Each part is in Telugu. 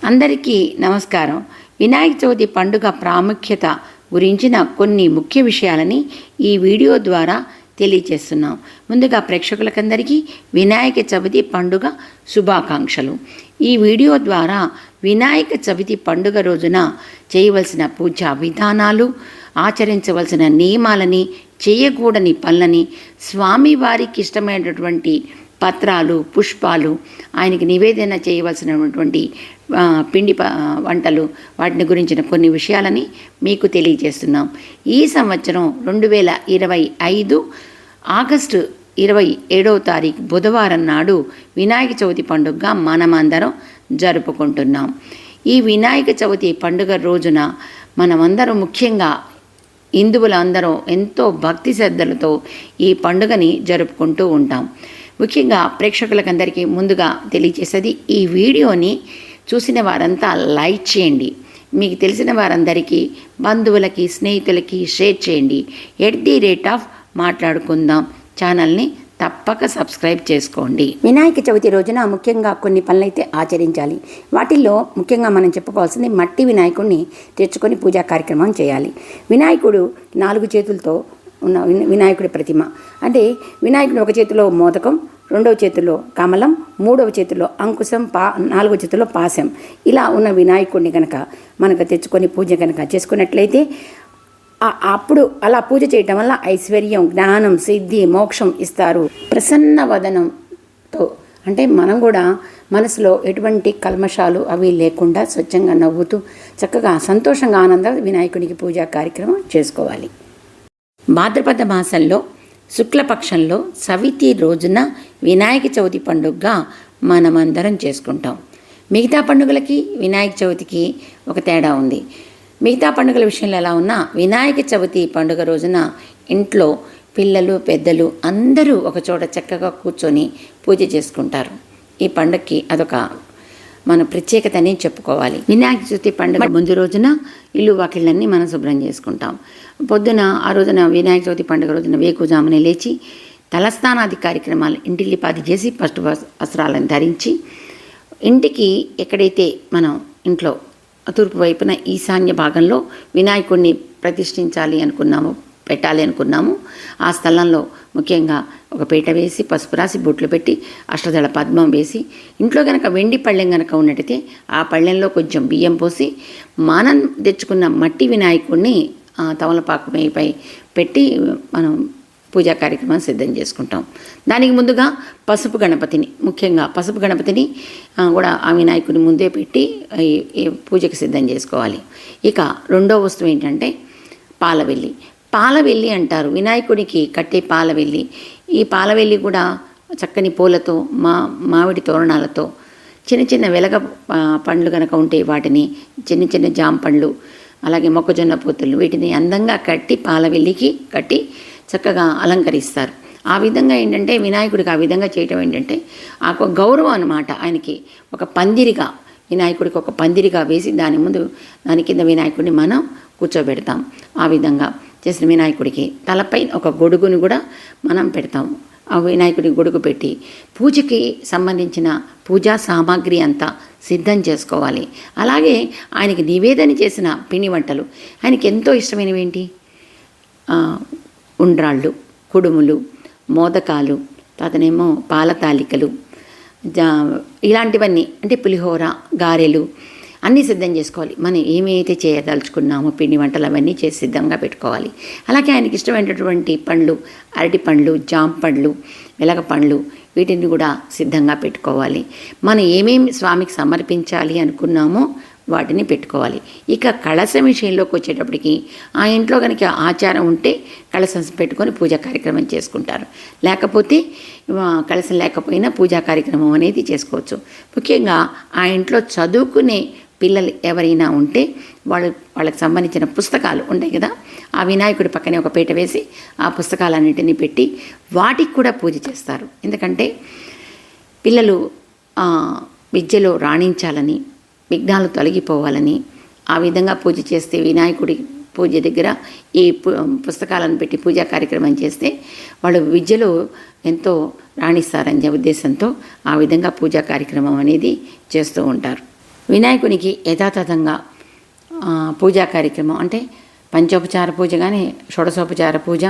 అందరికీ నమస్కారం. వినాయక చవితి పండుగ ప్రాముఖ్యత గురించిన కొన్ని ముఖ్య విషయాలని ఈ వీడియో ద్వారా తెలియజేస్తున్నాం. ముందుగా ప్రేక్షకులకందరికీ వినాయక చవితి పండుగ శుభాకాంక్షలు. ఈ వీడియో ద్వారా వినాయక చవితి పండుగ రోజున చేయవలసిన పూజా విధానాలు, ఆచరించవలసిన నియమాలని, చేయకూడని పనులని, స్వామివారికి ఇష్టమైనటువంటి పత్రాలు, పుష్పాలు, ఆయనకి నివేదన చేయవలసినటువంటి పిండి వంటలు, వాటిని గురించిన కొన్ని విషయాలని మీకు తెలియజేస్తున్నాం. ఈ సంవత్సరం 2025 ఆగస్టు 27వ తారీఖు బుధవారం నాడు వినాయక చవితి పండుగగా మనమందరం జరుపుకుంటున్నాం. ఈ వినాయక చవితి పండుగ రోజున మనమందరం, ముఖ్యంగా హిందువులందరం ఎంతో భక్తి శ్రద్ధలతో ఈ పండుగని జరుపుకుంటూ ఉంటాం. ముఖ్యంగా ప్రేక్షకులకందరికీ ముందుగా తెలియజేసేది, ఈ వీడియోని చూసిన వారంతా లైక్ చేయండి, మీకు తెలిసిన వారందరికీ, బంధువులకి, స్నేహితులకి షేర్ చేయండి. @మాట్లాడుకుందాం ఛానల్ని తప్పక సబ్స్క్రైబ్ చేసుకోండి. వినాయక చవితి రోజున ముఖ్యంగా కొన్ని పనులైతే ఆచరించాలి. వాటిల్లో ముఖ్యంగా మనం చెప్పుకోవాల్సింది, మట్టి వినాయకుడిని తెచ్చుకొని పూజా కార్యక్రమం చేయాలి. వినాయకుడు 4 చేతులతో ఉన్న వినాయకుడి ప్రతిమ. అంటే వినాయకుడు ఒక చేతిలో మోదకం, రెండవ చేతిలో కమలం, మూడవ చేతిలో అంకుశం, నాలుగవ చేతిలో పాశం, ఇలా ఉన్న వినాయకుడిని కనుక మనకు తెచ్చుకొని పూజ కనుక చేసుకున్నట్లయితే, అప్పుడు అలా పూజ చేయటం వల్ల ఐశ్వర్యం, జ్ఞానం, సిద్ధి, మోక్షం ఇస్తారు. ప్రసన్న వదనంతో, అంటే మనం కూడా మనసులో ఎటువంటి కల్మషాలు అవి లేకుండా స్వచ్ఛంగా నవ్వుతూ చక్కగా సంతోషంగా ఆనందంగా వినాయకుడికి పూజా కార్యక్రమం చేసుకోవాలి. భాద్రపద మాసంలో శుక్లపక్షంలో సవితి రోజున వినాయక చవితి పండుగగా మనమందరం చేసుకుంటాం. మిగతా పండుగలకి వినాయక చవితికి ఒక తేడా ఉంది. మిగతా పండుగల విషయంలో ఎలా ఉన్నా, వినాయక చవితి పండుగ రోజున ఇంట్లో పిల్లలు, పెద్దలు అందరూ ఒకచోట చక్కగా కూర్చొని పూజ చేసుకుంటారు. ఈ పండుగకి అదొక మన ప్రత్యేకతని చెప్పుకోవాలి. వినాయక చవితి పండుగ ముందు రోజున ఇల్లు వాకిళ్ళన్నీ మనం శుభ్రం చేసుకుంటాం. పొద్దున ఆ రోజున వినాయక చవితి పండుగ రోజున వేకుజామునే లేచి తలస్నానాది కార్యక్రమాలు, ఇంటిల్లిపాది చేసి పట్టు వస్త్రాలను ధరించి, ఇంటికి ఎక్కడైతే మనం ఇంట్లో తూర్పు వైపున ఈశాన్య భాగంలో వినాయకుడిని ప్రతిష్ఠించాలి అనుకున్నాము, పెట్టాలి అనుకున్నాము, ఆ స్థలంలో ముఖ్యంగా ఒక పీట వేసి, పసుపు రాసి, బొట్లు పెట్టి, అష్టదళ పద్మం వేసి, ఇంట్లో కనుక వెండి పళ్ళెం కనుక ఉన్నట్టయితే ఆ పళ్ళెంలో కొంచెం బియ్యం పోసి, మనం తెచ్చుకున్న మట్టి వినాయకుడిని తమలపాకు పై పెట్టి మనం పూజా కార్యక్రమం సిద్ధం చేసుకుంటాం. దానికి ముందుగా పసుపు గణపతిని, ముఖ్యంగా పసుపు గణపతిని కూడా ఆ వినాయకుని ముందే పెట్టి ఈ పూజకి సిద్ధం చేసుకోవాలి. ఇక రెండో వస్తువు ఏంటంటే పాలవెల్లి. పాలవెల్లి అంటారు వినాయకుడికి కట్టే పాలవెల్లి. ఈ పాలవెల్లి కూడా చక్కని పూలతో, మామిడి తోరణాలతో, చిన్న చిన్న వెలగ పండ్లు కనుక ఉంటే వాటిని, చిన్న చిన్న జామ పండ్లు, అలాగే మొక్కజొన్న పూతలు, వీటిని అందంగా కట్టి పాలవెల్లికి కట్టి చక్కగా అలంకరిస్తారు. ఆ విధంగా ఏంటంటే వినాయకుడికి ఆ విధంగా చేయటం ఏంటంటే ఆ గౌరవం అన్నమాట. ఆయనకి ఒక పందిరిగా, వినాయకుడికి ఒక పందిరిగా వేసి దాని కింద వినాయకుడిని మనం కూర్చోబెడతాం. ఆ విధంగా చేసిన వినాయకుడికి తలపై ఒక గొడుగును కూడా మనం పెడతాం. ఆ వినాయకుడి గొడుగు పెట్టి పూజకి సంబంధించిన పూజా సామాగ్రి అంతా సిద్ధం చేసుకోవాలి. అలాగే ఆయనకి నివేదన చేసిన పిండి వంటలు, ఆయనకి ఎంతో ఇష్టమైనవి ఏంటి, ఉండ్రాళ్ళు, కుడుములు, మోదకాలు, తర్వాతనేమో పాలతాలికలు, ఇలాంటివన్నీ, అంటే పులిహోర, గారెలు అన్నీ సిద్ధం చేసుకోవాలి. మనం ఏమైతే చేయదలుచుకున్నామో పిండి వంటలు అవన్నీ చేసి సిద్ధంగా పెట్టుకోవాలి. అలాగే ఆయనకి ఇష్టమైనటువంటి పండ్లు, అరటి పండ్లు, జామ పండ్లు, వెలగ పండ్లు, వీటిని కూడా సిద్ధంగా పెట్టుకోవాలి. మనం ఏమేమి స్వామికి సమర్పించాలి అనుకున్నామో వాటిని పెట్టుకోవాలి. ఇక కలశం విషయంలోకి వచ్చేటప్పటికి, ఆ ఇంట్లో కనుక ఆచారం ఉంటే కలశం పెట్టుకొని పూజా కార్యక్రమం చేసుకుంటారు. లేకపోతే కలశం లేకపోయినా పూజా కార్యక్రమం అనేది చేసుకోవచ్చు. ముఖ్యంగా ఆ ఇంట్లో చదువుకునే పిల్లలు ఎవరైనా ఉంటే వాళ్ళకి సంబంధించిన పుస్తకాలు ఉంటాయి కదా, ఆ వినాయకుడి పక్కనే ఒక పీట వేసి ఆ పుస్తకాలన్నింటినీ పెట్టి వాటికి కూడా పూజ చేస్తారు. ఎందుకంటే పిల్లలు విద్యలో రాణించాలని, విఘ్నాలు తొలగిపోవాలని ఆ విధంగా పూజ చేస్తే, వినాయకుడి పూజ దగ్గర ఈ పుస్తకాలను పెట్టి పూజా కార్యక్రమం చేస్తే వాళ్ళు విద్యలో ఎంతో రాణిస్తారనే ఉద్దేశంతో ఆ విధంగా పూజా కార్యక్రమం అనేది చేస్తూ ఉంటారు. వినాయకునికి యథాతథంగా పూజా కార్యక్రమం అంటే పంచోపచార పూజ కానీ షోడశోపచార పూజ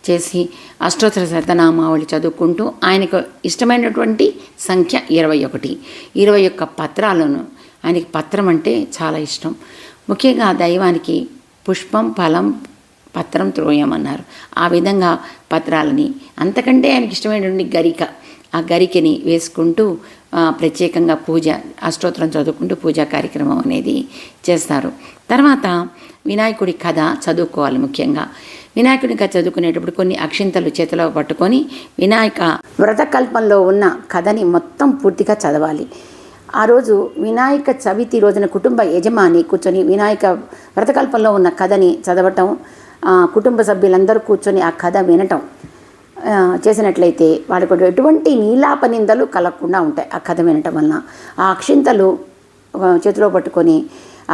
చేసి అష్టోత్తర శతనామావళి చదువుకుంటూ ఆయనకు ఇష్టమైనటువంటి సంఖ్య 21 పత్రాలను, ఆయనకి పత్రం అంటే చాలా ఇష్టం. ముఖ్యంగా దైవానికి పుష్పం, ఫలం, పత్రం, త్రోయమన్నారు. ఆ విధంగా పత్రాలని, అంతకంటే ఆయనకి ఇష్టమైనటువంటి గరిక, ఆ గరికని వేసుకుంటూ ప్రత్యేకంగా పూజ అష్టోత్తరం చదువుకుంటూ పూజా కార్యక్రమం అనేది చేస్తారు. తర్వాత వినాయకుడి కథ చదువుకోవాలి. ముఖ్యంగా వినాయకుడి కథ చదువుకునేటప్పుడు కొన్ని అక్షింతలు చేతిలో పట్టుకొని వినాయక వ్రతకల్పంలో ఉన్న కథని మొత్తం పూర్తిగా చదవాలి. ఆ రోజు వినాయక చవితి రోజున కుటుంబ యజమాని కూర్చొని వినాయక వ్రతకల్పంలో ఉన్న కథని చదవటం, కుటుంబ సభ్యులందరూ కూర్చొని ఆ కథ వినటం చేసినట్లయితే వాళ్ళకు ఎటువంటి నీలాపనిందలు కలగకుండా ఉంటాయి. ఆ కథ వినటం వలన ఆ అక్షింతలు చేతిలో పట్టుకొని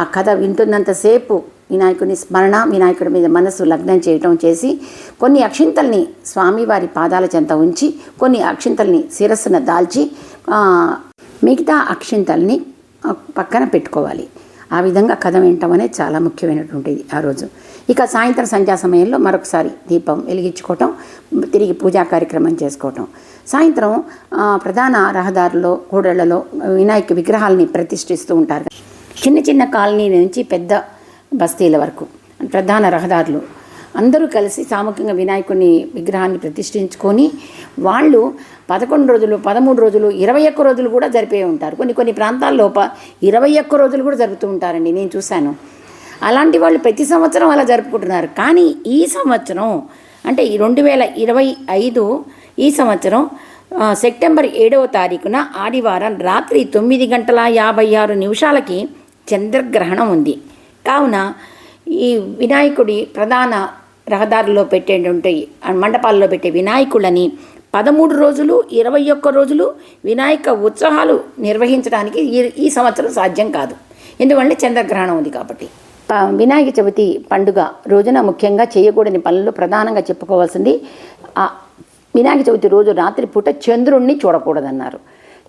ఆ కథ వింటున్నంతసేపు వినాయకుని స్మరణ, వినాయకుడి మీద మనసు లగ్నం చేయటం చేసి కొన్ని అక్షింతల్ని స్వామివారి పాదాల చెంత ఉంచి కొన్ని అక్షింతల్ని శిరస్సున దాల్చి మిగతా అక్షింతల్ని పక్కన పెట్టుకోవాలి. ఆ విధంగా కథ వినటం అనేది చాలా ముఖ్యమైనటువంటిది ఆ రోజు. ఇక సాయంత్రం సంధ్యా సమయంలో మరొకసారి దీపం వెలిగించుకోవటం, తిరిగి పూజా కార్యక్రమం చేసుకోవటం. సాయంత్రం ప్రధాన రహదారుల్లో, కూడళ్లలో వినాయక విగ్రహాలని ప్రతిష్ఠిస్తూ ఉంటారు. చిన్న చిన్న కాలనీ నుంచి పెద్ద బస్తీల వరకు ప్రధాన రహదారులు అందరూ కలిసి సామూహికంగా వినాయకుని విగ్రహాన్ని ప్రతిష్ఠించుకొని వాళ్ళు 11 రోజులు, 13 రోజులు, 21 రోజులు కూడా జరిపే ఉంటారు. కొన్ని ప్రాంతాల్లో 21 రోజులు కూడా జరుపుతూ ఉంటారండి, నేను చూశాను. అలాంటి వాళ్ళు ప్రతి సంవత్సరం అలా జరుపుకుంటున్నారు. కానీ ఈ సంవత్సరం అంటే 2025 ఈ సంవత్సరం సెప్టెంబర్ 7వ తారీఖున ఆదివారం రాత్రి 9:56 చంద్రగ్రహణం ఉంది. కావున ఈ వినాయకుడి ప్రధాన రహదారుల్లో పెట్టేటువంటి మండపాల్లో పెట్టే వినాయకులని 13 రోజులు, 21 రోజులు వినాయక ఉత్సవాలు నిర్వహించడానికి ఈ సంవత్సరం సాధ్యం కాదు. ఎందుకంటే చంద్రగ్రహణం ఉంది కాబట్టి. వినాయక చవితి పండుగ రోజున ముఖ్యంగా చేయకూడని పనులు ప్రధానంగా చెప్పుకోవాల్సింది, వినాయక చవితి రోజు రాత్రి పూట చంద్రుణ్ణి చూడకూడదన్నారు.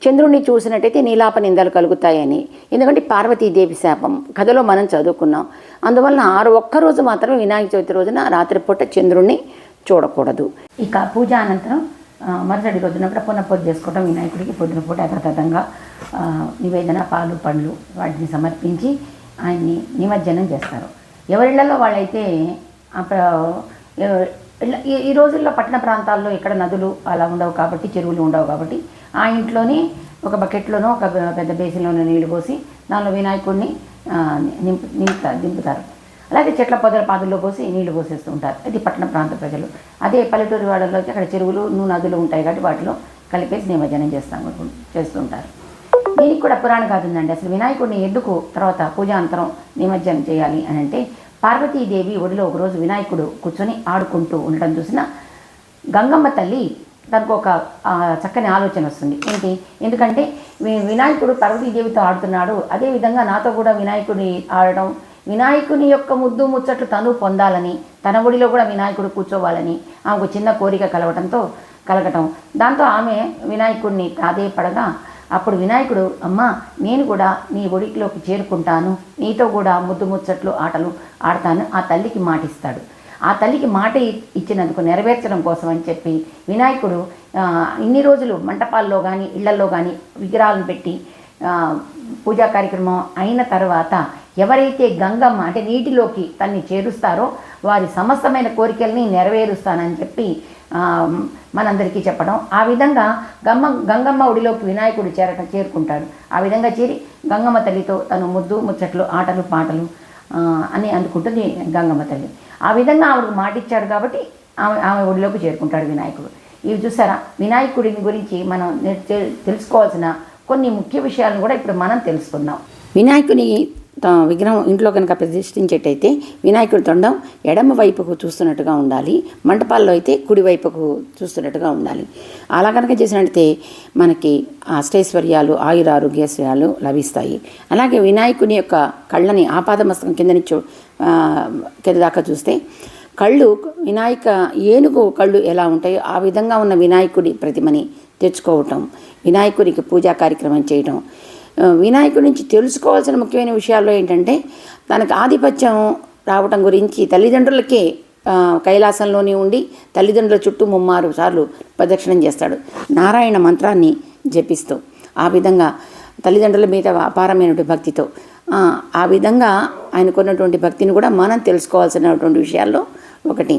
చంద్రుణ్ణి చూసినట్టయితే నీలాప నిందలు కలుగుతాయని. ఎందుకంటే పార్వతీదేవి శాపం కథలో మనం చదువుకున్నాం. అందువలన ఒక్కరోజు మాత్రం వినాయక చవితి రోజున రాత్రిపూట చంద్రుణ్ణి చూడకూడదు. ఇక పూజ అనంతరం మరుసటి రోజున కూడా పునఃపూజ చేసుకోవడం. వినాయకుడికి పొద్దున పూట యథాతథంగా నివేదన, పాలు, పండ్లు వాటిని సమర్పించి ఆయన్ని నిమజ్జనం చేస్తారు. ఎవరిళ్లలో వాళ్ళైతే ఈ రోజుల్లో పట్టణ ప్రాంతాల్లో ఇక్కడ నదులు అలా ఉండవు కాబట్టి, చెరువులు ఉండవు కాబట్టి ఆ ఇంట్లోని ఒక బకెట్లోనో ఒక పెద్ద బేసిన్లోనో నీళ్లు పోసి దానిలో వినాయకుడిని దింపుతారు. అలాగే చెట్ల పొదల పాదుల్లో పోసి నీళ్లు పోసేస్తూ ఉంటారు. ఇది పట్టణ ప్రాంత ప్రజలు. అదే పల్లెటూరు వాళ్ళలో అక్కడ చెరువులు, నదులు ఉంటాయి కాబట్టి వాటిలో కలిపేసి నిమజ్జనం చేస్తుంటారు. దీనికి కూడా పురాణ గాథ ఉందండి. అసలు వినాయకుడిని ఎందుకు తర్వాత పూజాంతరం నిమజ్జనం చేయాలి అని అంటే, పార్వతీదేవి ఒడిలో ఒకరోజు వినాయకుడు కూర్చొని ఆడుకుంటూ ఉండడం చూసిన గంగమ్మ తల్లి దానికి ఒక చక్కని ఆలోచన వస్తుంది. ఏంటి? ఎందుకంటే వినాయకుడు పార్వతీదేవితో ఆడుతున్నాడు, అదేవిధంగా నాతో కూడా వినాయకుడి ఆడడం, వినాయకుని యొక్క ముద్దు ముచ్చట్లు తను పొందాలని, తన ఒడిలో కూడా వినాయకుడు కూర్చోవాలని ఆమెకు చిన్న కోరిక కలగటం. దాంతో ఆమె వినాయకుడిని ప్రాధేయపడగా అప్పుడు వినాయకుడు, అమ్మా నేను కూడా నీ ఒడిలోకి చేరుకుంటాను, నీతో కూడా ముద్దు ముచ్చట్లు ఆటలు ఆడతాను ఆ తల్లికి మాటిస్తాడు. ఆ తల్లికి మాట ఇచ్చినందుకు నెరవేర్చడం కోసం అని చెప్పి వినాయకుడు ఇన్ని రోజులు మంటపాల్లో కానీ ఇళ్లలో కానీ విగ్రహాలను పెట్టి పూజా కార్యక్రమం అయిన తర్వాత ఎవరైతే గంగమ్మ అంటే నీటిలోకి తన్ని చేరుస్తారో వారి సమస్తమైన కోరికల్ని నెరవేరుస్తానని చెప్పి మనందరికీ చెప్పడం. ఆ విధంగా గంగమ్మ ఒడిలోకి వినాయకుడు చేరుకుంటాడు. ఆ విధంగా చేరి గంగమ్మ తల్లితో తను ముద్దు ముచ్చట్లు ఆటలు పాటలు అని అందుకుంటుంది గంగమ్మ తల్లి. ఆ విధంగా ఆవిడకు మాటిచ్చాడు కాబట్టి ఆమె ఒడిలోకి చేరుకుంటాడు వినాయకుడు. ఇవి చూసారా, వినాయకుడిని గురించి మనం తెలుసుకోవాల్సిన కొన్ని ముఖ్య విషయాలను కూడా ఇప్పుడు మనం తెలుసుకుందాం. వినాయకుని విగ్రహం ఇంట్లో కనుక ప్రతిష్ఠించేటైతే వినాయకుడి తొండం ఎడమ వైపుకు చూస్తున్నట్టుగా ఉండాలి, మంటపాల్లో అయితే కుడి వైపుకు చూస్తున్నట్టుగా ఉండాలి. అలా కనుక చేసినట్టయితే మనకి అష్టైశ్వర్యాలు, ఆయురారోగ్యశ్వర్యాలు లభిస్తాయి. అలాగే వినాయకుని యొక్క కళ్ళని ఆపాదమస్తకం కింద దాకా చూస్తే కళ్ళు ఏనుగు కళ్ళు ఎలా ఉంటాయో ఆ విధంగా ఉన్న వినాయకుడి ప్రతిమని తెచ్చుకోవటం, వినాయకుడికి పూజా కార్యక్రమం చేయటం, వినాయకుడి నుంచి తెలుసుకోవాల్సిన ముఖ్యమైన విషయాల్లో ఏంటంటే తనకు ఆధిపత్యం రావటం గురించి తల్లిదండ్రులకే కైలాసంలోనే ఉండి తల్లిదండ్రుల చుట్టూ 3 సార్లు ప్రదక్షిణం చేస్తాడు నారాయణ మంత్రాన్ని జపిస్తూ. ఆ విధంగా తల్లిదండ్రుల మీద అపారమైనటువంటి భక్తితో ఆ విధంగా ఆయనకున్నటువంటి భక్తిని కూడా మనం తెలుసుకోవాల్సినటువంటి విషయాల్లో ఒకటి.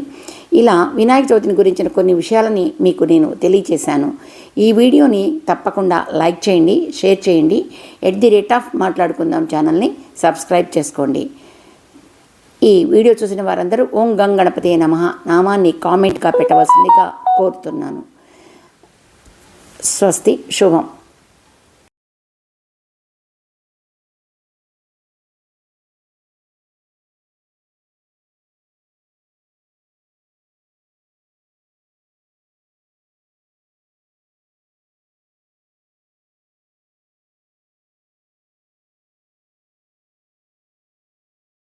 ఇలా వినాయక చవితిని గురించిన కొన్ని విషయాలని మీకు నేను తెలియచేశాను. ఈ వీడియోని తప్పకుండా లైక్ చేయండి, షేర్ చేయండి. @మాట్లాడుకుందాం ఛానల్ని సబ్స్క్రైబ్ చేసుకోండి. ఈ వీడియో చూసిన వారందరూ ఓం గం గణపతే నమః నామాన్ని కామెంట్గా పెట్టవలసిందిగా కోరుతున్నాను. స్వస్తి, శుభం.